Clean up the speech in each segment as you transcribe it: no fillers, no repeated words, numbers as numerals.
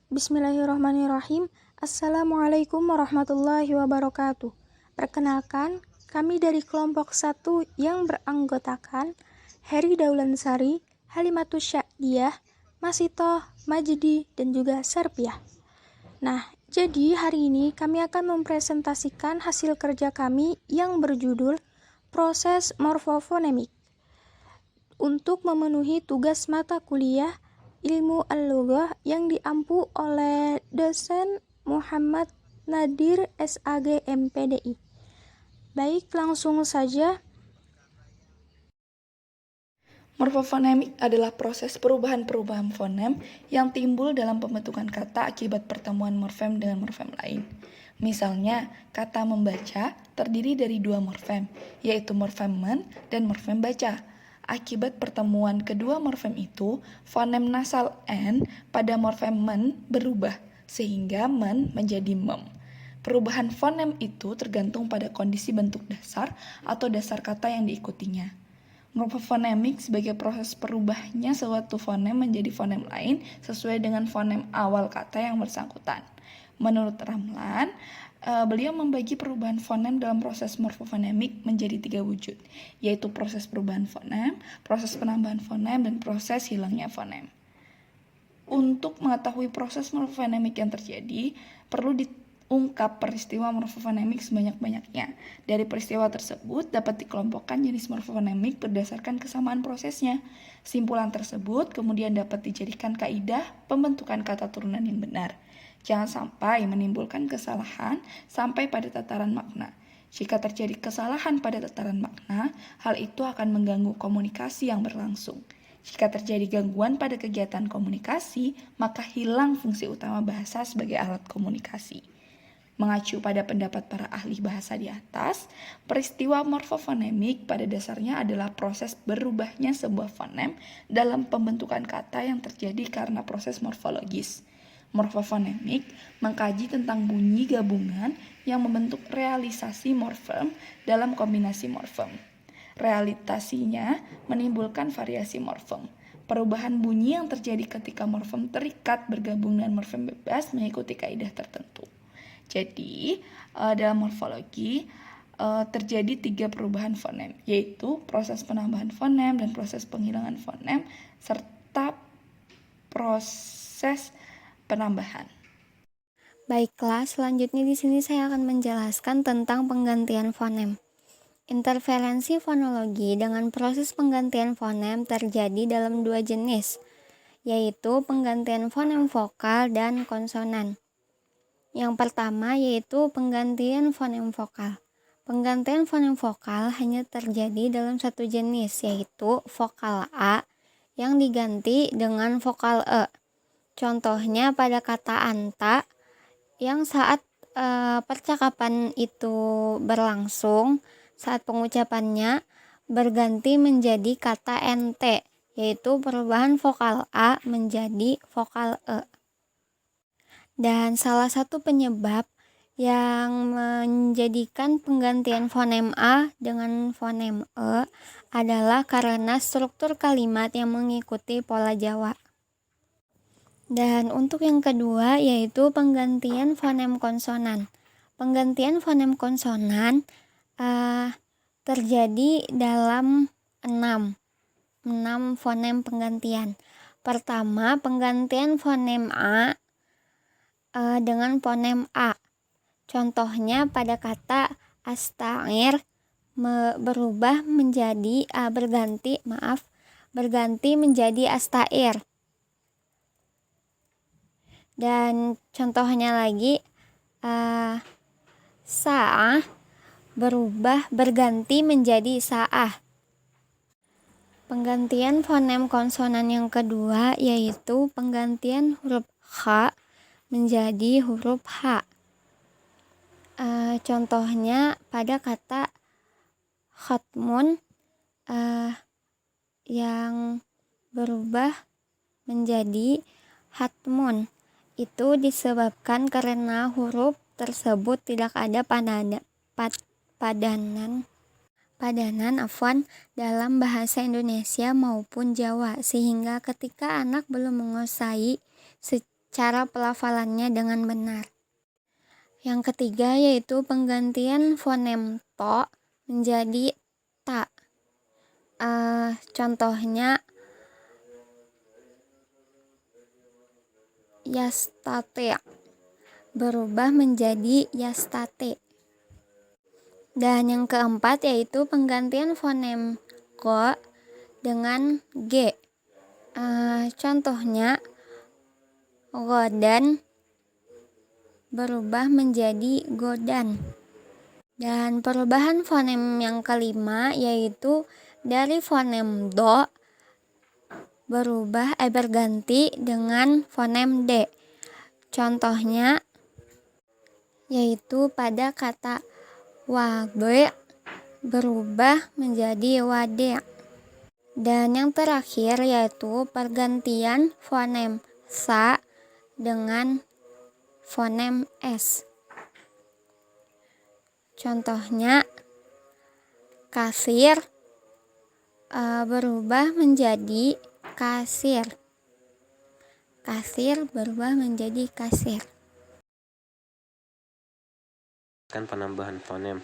Bismillahirrahmanirrahim. Assalamualaikum warahmatullahi wabarakatuh. Perkenalkan, kami dari kelompok 1 yang beranggotakan Heri Daulansari, Halimatus Sya'diyah, Masitoh, Majdi, dan juga Sarpiah. Nah, jadi hari ini kami akan mempresentasikan hasil kerja kami yang berjudul Proses Morfofonemik untuk memenuhi tugas mata kuliah Ilmu Al-Lughah yang diampu oleh dosen Muhammad Nadir SAG MPDI. Baik, langsung saja. Morfofonemik adalah proses perubahan-perubahan fonem yang timbul dalam pembentukan kata akibat pertemuan morfem dengan morfem lain. Misalnya, kata membaca terdiri dari dua morfem, yaitu morfem men dan morfem baca. Akibat pertemuan kedua morfem itu, fonem nasal n pada morfem men berubah, sehingga men menjadi mem. Perubahan fonem itu tergantung pada kondisi bentuk dasar atau dasar kata yang diikutinya. Morfofonemik sebagai proses perubahnya suatu fonem menjadi fonem lain sesuai dengan fonem awal kata yang bersangkutan. Menurut Ramlan, beliau membagi perubahan fonem dalam proses morfofonemik menjadi 3 wujud, yaitu proses perubahan fonem, proses penambahan fonem, dan proses hilangnya fonem. Untuk mengetahui proses morfofonemik yang terjadi, perlu diungkap peristiwa morfofonemik sebanyak-banyaknya. Dari peristiwa tersebut dapat dikelompokkan jenis morfofonemik berdasarkan kesamaan prosesnya. Simpulan tersebut kemudian dapat dijadikan kaidah pembentukan kata turunan yang benar. Jangan sampai menimbulkan kesalahan sampai pada tataran makna. Jika terjadi kesalahan pada tataran makna, hal itu akan mengganggu komunikasi yang berlangsung. Jika terjadi gangguan pada kegiatan komunikasi, maka hilang fungsi utama bahasa sebagai alat komunikasi. Mengacu pada pendapat para ahli bahasa di atas, peristiwa morfofonemik pada dasarnya adalah proses berubahnya sebuah fonem dalam pembentukan kata yang terjadi karena proses morfologis. Morfofonemik mengkaji tentang bunyi gabungan yang membentuk realisasi morfem dalam kombinasi morfem. Realitasinya menimbulkan variasi morfem. Perubahan bunyi yang terjadi ketika morfem terikat bergabung dengan morfem bebas mengikuti kaidah tertentu. Jadi, dalam morfologi terjadi 3 perubahan fonem, yaitu proses penambahan fonem dan proses penghilangan fonem serta proses penambahan. Baiklah, selanjutnya di sini saya akan menjelaskan tentang penggantian fonem. Interferensi fonologi dengan proses penggantian fonem terjadi dalam 2 jenis, yaitu penggantian fonem vokal dan konsonan. Yang pertama yaitu penggantian fonem vokal. Penggantian fonem vokal hanya terjadi dalam satu jenis, yaitu vokal A yang diganti dengan vokal E. Contohnya pada kata anta yang saat percakapan itu berlangsung, saat pengucapannya berganti menjadi kata ente, yaitu perubahan vokal A menjadi vokal E. Dan salah satu penyebab yang menjadikan penggantian fonem A dengan fonem E adalah karena struktur kalimat yang mengikuti pola Jawa. Dan untuk yang kedua yaitu penggantian fonem konsonan. Penggantian fonem konsonan terjadi dalam 6 fonem penggantian. Pertama, penggantian fonem A dengan fonem A. Contohnya pada kata astair berubah menjadi berganti menjadi astair. Dan contohnya lagi sa'ah berganti menjadi sa'ah. Penggantian fonem konsonan yang kedua yaitu penggantian huruf H menjadi huruf H. Contohnya pada kata khatmun yang berubah menjadi hatmun. Itu disebabkan karena huruf tersebut tidak ada padanan dalam bahasa Indonesia maupun Jawa, sehingga ketika anak belum menguasai cara pelafalannya dengan benar. Yang ketiga yaitu penggantian fonem to menjadi ta. Contohnya yastate berubah menjadi yastate. Dan yang keempat yaitu penggantian fonem go dengan g. Contohnya godan berubah menjadi godan. Dan perubahan fonem yang kelima yaitu dari fonem do berganti dengan fonem d. Contohnya yaitu pada kata wade berubah menjadi wade. Dan yang terakhir yaitu pergantian fonem sa dengan fonem s. Contohnya kasir berubah menjadi kasir. Kasir berubah menjadi kasir. Penambahan fonem.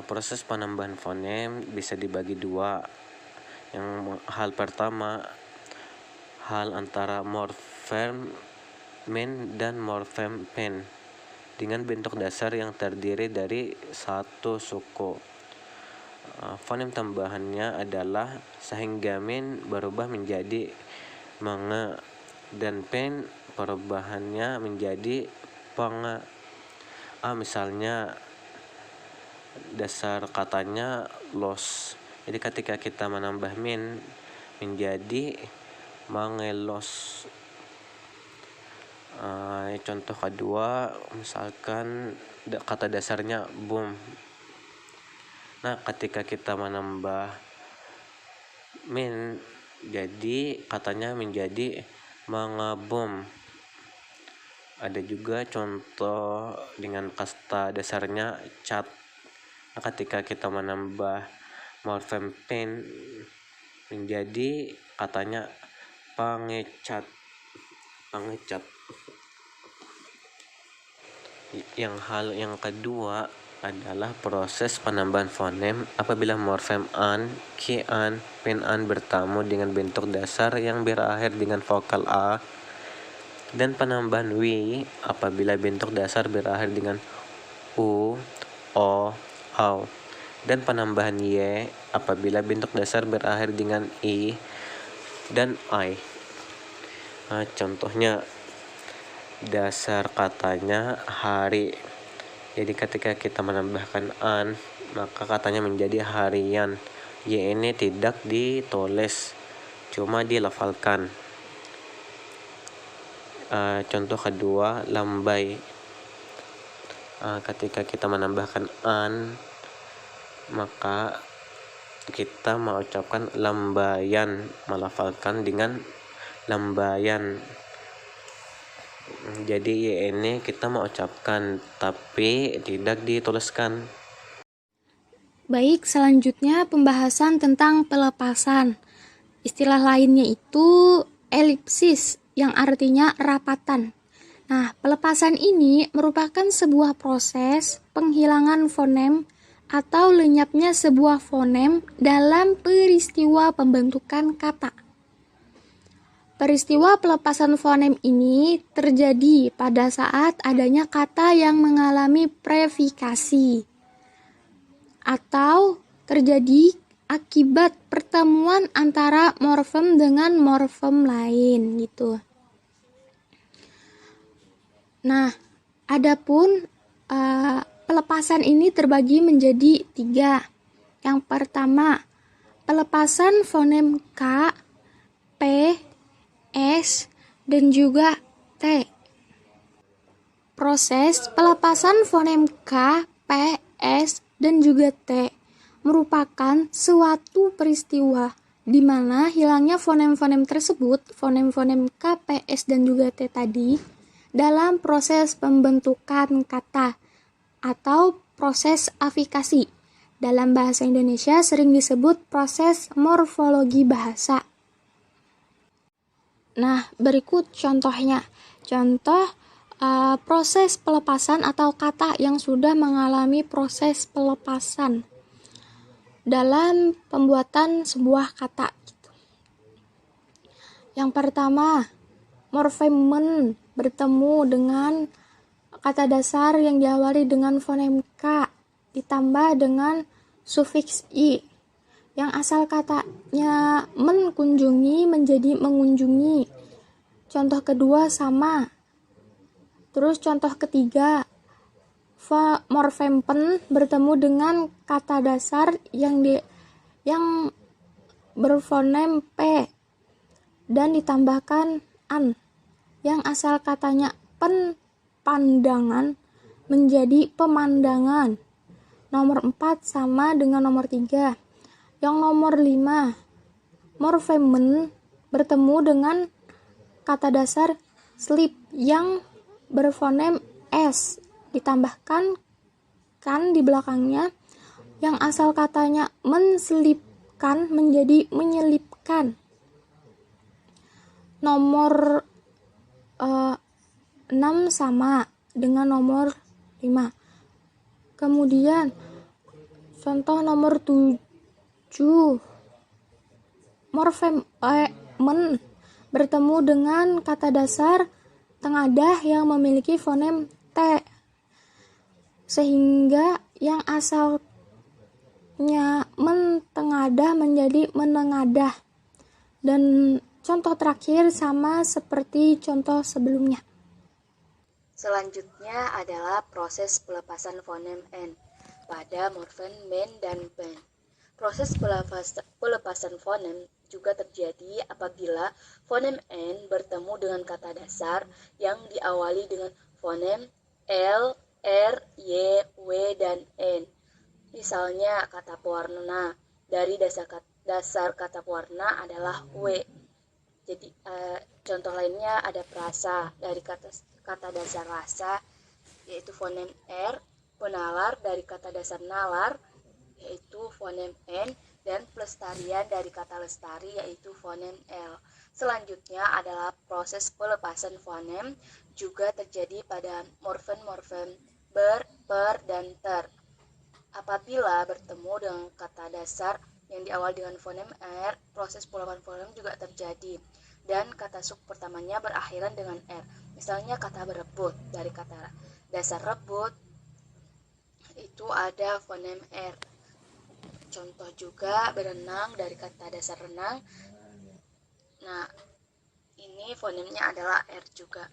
Proses penambahan fonem bisa dibagi dua. Yang hal pertama, hal antara morfem men dan morfem pen dengan bentuk dasar yang terdiri dari satu suku. Fonem tambahannya adalah sehingga men berubah menjadi menge dan pen perubahannya menjadi penge. Misalnya dasar katanya los. Jadi ketika kita menambah men menjadi mengelos. Contoh kedua, misalkan kata dasarnya boom. Nah, ketika kita menambah men jadi katanya menjadi mengebom. Ada juga contoh dengan kata dasarnya cat. Nah, ketika kita menambah morfem pen menjadi katanya pengecat. Yang kedua adalah proses penambahan fonem apabila morfem an, ki an, pen an bertemu dengan bentuk dasar yang berakhir dengan vokal a, dan penambahan wi apabila bentuk dasar berakhir dengan u, o, au, dan penambahan y apabila bentuk dasar berakhir dengan i dan i. Contohnya dasar katanya hari. Jadi ketika kita menambahkan an, maka katanya menjadi harian. Y ini tidak ditulis, cuma dilafalkan. Contoh kedua, lambai. Ketika kita menambahkan an, maka kita mengucapkan lambayan, melafalkan dengan lambayan. Jadi ini kita mengucapkan tapi tidak dituliskan. Baik, selanjutnya pembahasan tentang pelepasan. Istilah lainnya itu elipsis yang artinya rapatan. Nah, pelepasan ini merupakan sebuah proses penghilangan fonem atau lenyapnya sebuah fonem dalam peristiwa pembentukan kata. Peristiwa pelepasan fonem ini terjadi pada saat adanya kata yang mengalami prefikasi atau terjadi akibat pertemuan antara morfem dengan morfem lain gitu. Nah, adapun pelepasan ini terbagi menjadi 3. Yang pertama, pelepasan fonem K, P, S, dan juga T. Proses pelepasan fonem K, P, S, dan juga T merupakan suatu peristiwa di mana hilangnya fonem-fonem tersebut, fonem-fonem K, P, S, dan juga T tadi, dalam proses pembentukan kata atau proses afikasi. Dalam bahasa Indonesia sering disebut proses morfologi bahasa. Nah, berikut contohnya. Contoh proses pelepasan atau kata yang sudah mengalami proses pelepasan dalam pembuatan sebuah kata. Yang pertama, morfem men bertemu dengan kata dasar yang diawali dengan fonem K ditambah dengan sufiks I. Yang asal katanya menkunjungi menjadi mengunjungi. Contoh kedua sama. Terus contoh ketiga, morfem pen bertemu dengan kata dasar yang berfonem P dan ditambahkan an. Yang asal katanya pandangan menjadi pemandangan. Nomor 4 sama dengan nomor 3. Yang nomor 5, morfem men bertemu dengan kata dasar sleep yang berfonem S ditambahkan kan di belakangnya. Yang asal katanya menselipkan menjadi menyelipkan. Nomor 6 sama dengan nomor 5. Kemudian contoh nomor 7, morfem men bertemu dengan kata dasar tengadah yang memiliki fonem T, sehingga yang asalnya mentengadah menjadi menengadah. Dan contoh terakhir sama seperti contoh sebelumnya. Selanjutnya adalah proses pelepasan fonem N pada morfem men dan pen. Proses pelepasan fonem juga terjadi apabila fonem N bertemu dengan kata dasar yang diawali dengan fonem L, R, Y, W, dan N. Misalnya kata pewarna, dari dasar kata pewarna adalah W. Jadi contoh lainnya ada perasa, dari kata dasar rasa yaitu fonem R, penalar dari kata dasar nalar yaitu fonem N, dan pelestarian dari kata lestari yaitu fonem L. Selanjutnya adalah proses pelepasan fonem juga terjadi pada morfem-morfem ber, per, dan ter. Apabila bertemu dengan kata dasar yang diawali dengan fonem R, proses pelepasan fonem juga terjadi dan kata suk pertamanya berakhiran dengan R. Misalnya kata berebut, dari kata dasar rebut itu ada fonem R. Contoh juga berenang, dari kata dasar renang. Nah, ini fonemnya adalah R juga.